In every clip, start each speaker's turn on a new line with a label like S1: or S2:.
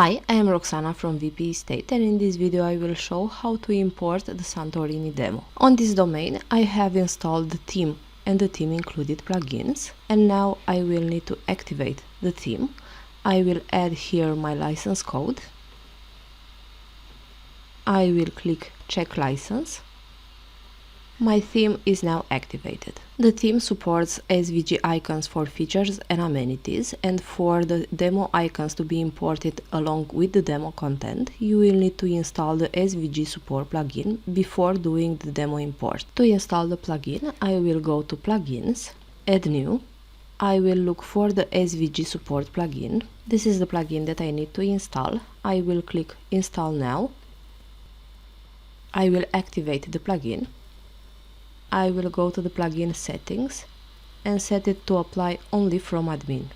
S1: Hi, I am Roxana from VP State, and in this video I will show how to import the Santorini demo. On this domain I have installed the theme and the theme included plugins, and now I will need to activate the theme. I will add here my license code. I will click check license. My theme is now activated. The theme supports SVG icons for features and amenities, and for the demo icons to be imported along with the demo content, you will need to install the SVG Support plugin before doing the demo import. To install the plugin, I will go to Plugins, Add New. I will look for the SVG Support plugin. This is the plugin that I need to install. I will click Install Now. I will activate the plugin. I will go to the plugin settings and set it to apply only from admin.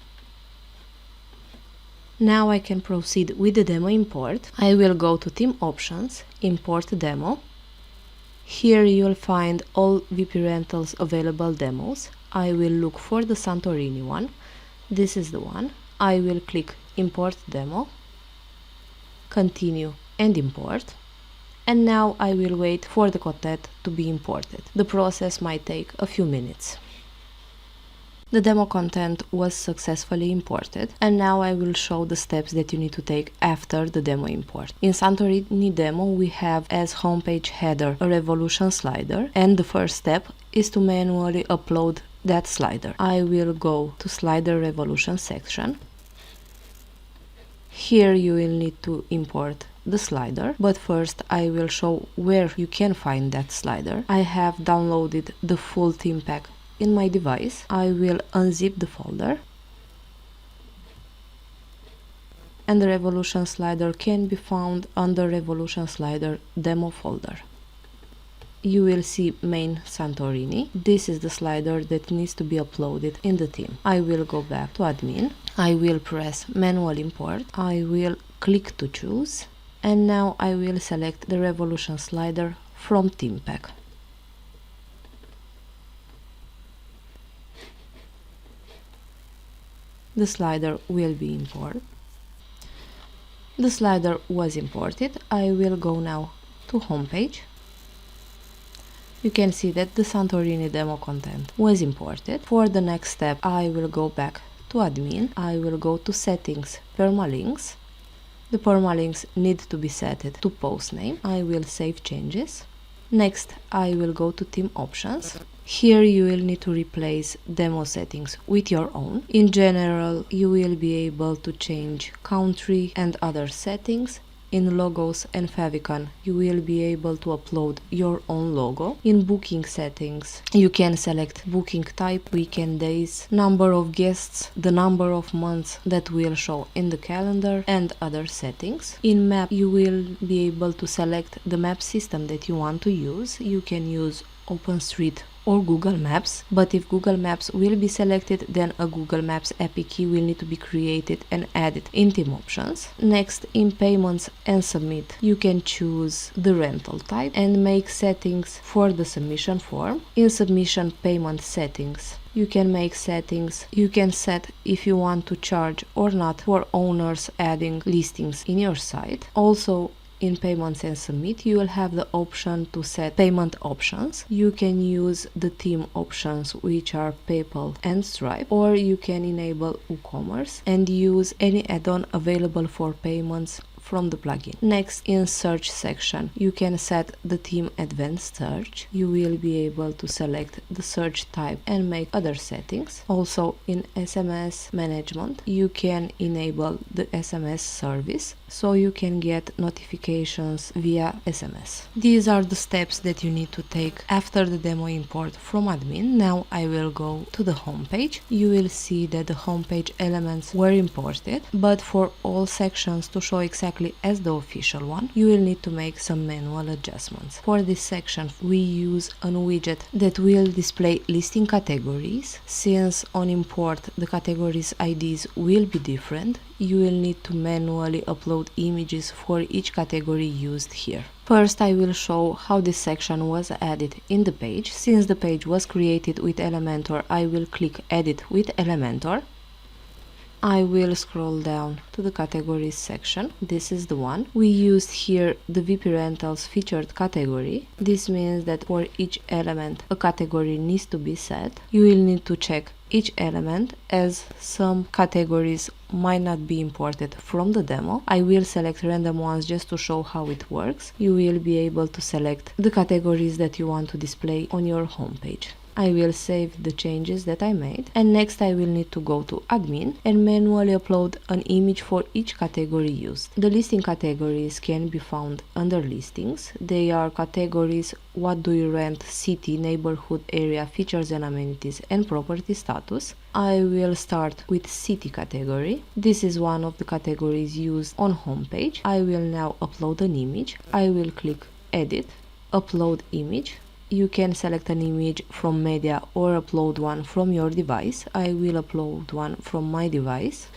S1: Now I can proceed with the demo import. I will go to theme options, import demo. Here you will find all VP Rentals available demos. I will look for the Santorini one. This is the one. I will click import demo, continue and import. And now I will wait for the content to be imported. The process might take a few minutes. The demo content was successfully imported, and now I will show the steps that you need to take after the demo import. In Santorini demo we have as homepage header a revolution slider, and the first step is to manually upload that slider. I will go to slider revolution section. Here you will need to import the slider, but first I will show where you can find that slider. I have downloaded the full theme pack in my device. I will unzip the folder, and the revolution slider can be found under revolution slider demo folder. You will see main Santorini. This is the slider that needs to be uploaded in the theme. I will go back to admin. I will press manual import. I will click to choose, and now I will select the revolution slider from theme pack. The slider will be imported. The slider was imported. I will go now to homepage. You can see that the Santorini demo content was imported. For the next step, I will go back to admin. I will go to settings, permalinks. The permalinks need to be set to post name. I will save changes. Next, I will go to theme options. Here you will need to replace demo settings with your own. In general, you will be able to change country and other settings. In logos and favicon, you will be able to upload your own logo. In booking settings, you can select booking type, weekend days, number of guests, the number of months that will show in the calendar, and other settings. In map, you will be able to select the map system that you want to use. You can use OpenStreet or Google Maps, but if Google Maps will be selected, then a Google Maps API key will need to be created and added in theme options. Next, in payments and submit, you can choose the rental type and make settings for the submission form. In submission payment settings, you can make settings. You can set if you want to charge or not for owners adding listings in your site. Also, in payments and submit, you will have the option to set payment options. You can use the theme options, which are PayPal and Stripe, or you can enable WooCommerce and use any add-on available for payments from the plugin. Next, in search section, you can set the theme advanced search. You will be able to select the search type and make other settings. Also, in SMS management, you can enable the SMS service, so you can get notifications via SMS. These are the steps that you need to take after the demo import from admin. Now I will go to the homepage. You will see that the homepage elements were imported, but for all sections to show exactly as the official one, you will need to make some manual adjustments. For this section, we use a widget that will display listing categories. Since on import the categories IDs will be different, you will need to manually upload images for each category used here. First, I will show how this section was added in the page. Since the page was created with Elementor, I will click Edit with Elementor. I will scroll down to the categories section. This is the one. We used here the VP Rentals featured category. This means that for each element a category needs to be set. You will need to check each element as some categories might not be imported from the demo. I will select random ones just to show how it works. You will be able to select the categories that you want to display on your homepage. I will save the changes that I made, and next I will need to go to admin and manually upload an image for each category used. The listing categories can be found under listings. They are categories: what do you rent, city, neighborhood, area, features and amenities, and property status. I will start with city category. This is one of the categories used on homepage. I will now upload an image. I will click edit, upload image. You can select an image from media or upload one from your device. I will upload one from my device.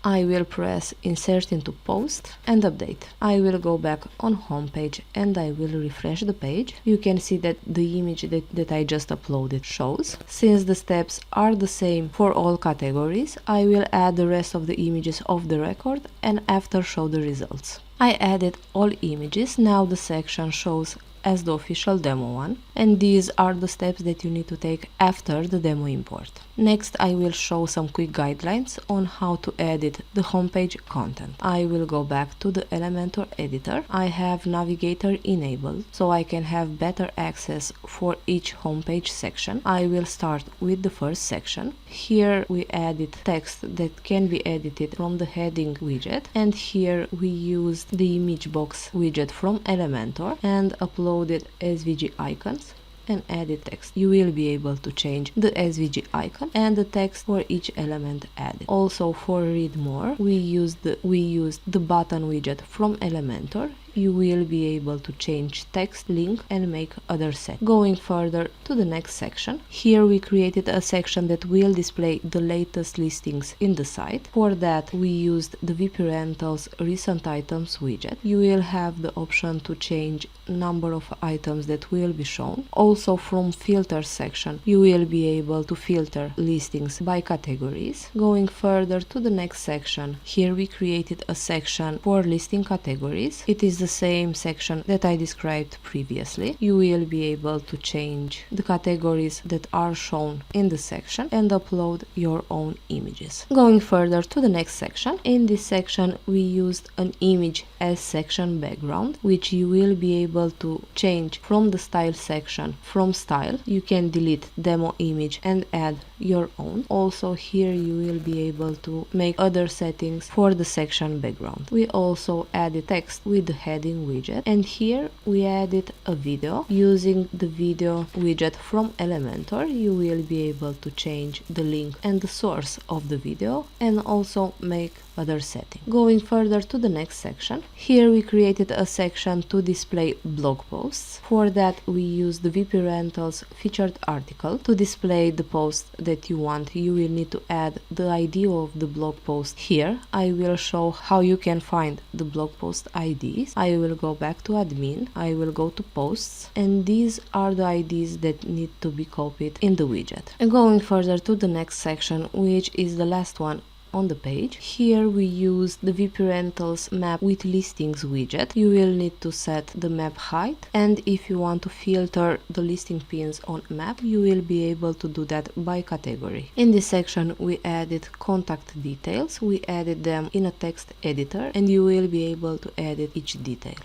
S1: I will press insert into post and update. I will go back on homepage and I will refresh the page. You can see that the image that I just uploaded shows. Since the steps are the same for all categories, I will add the rest of the images of the record and after show the results. I added all images. Now the section shows as the official demo one, and these are the steps that you need to take after the demo import. Next, I will show some quick guidelines on how to edit the homepage content. I will go back to the Elementor editor. I have Navigator enabled so I can have better access for each homepage section. I will start with the first section. Here we added text that can be edited from the heading widget, and here we used the image box widget from Elementor and uploaded SVG icons and added text. You will be able to change the SVG icon and the text for each element added. Also, for read more, we used the button widget from Elementor. You will be able to change text, link and make other settings. Going further to the next section, here we created a section that will display the latest listings in the site. For that we used the VP Rentals recent items widget. You will have the option to change number of items that will be shown. Also, from filter section you will be able to filter listings by categories. Going further to the next section, here we created a section for listing categories. It is the same section that I described previously. You will be able to change the categories that are shown in the section and upload your own images. Going further to the next section, in this section we used an image as section background, which you will be able to change from the style section. From style you can delete demo image and add your own. Also, here you will be able to make other settings for the section background. We also added text with the heading widget, and here we added a video. Using the video widget from Elementor you will be able to change the link and the source of the video and also make other settings. Going further to the next section, here we created a section to display blog posts. For that we use the VP Rentals featured article. To display the post that you want, you will need to add the ID of the blog post. Here I will show how you can find the blog post IDs. I will go back to admin, I will go to posts, and these are the IDs that need to be copied in the widget. And going further to the next section, which is the last one on the page, here we use the VP Rentals map with listings widget. You will need to set the map height, and if you want to filter the listing pins on map, you will be able to do that by category. In this section we added contact details. We added them in a text editor, and you will be able to edit each detail.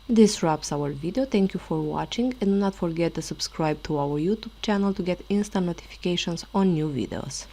S1: This wraps our video. Thank you for watching, and do not forget to subscribe to our YouTube channel to get instant notifications on new videos.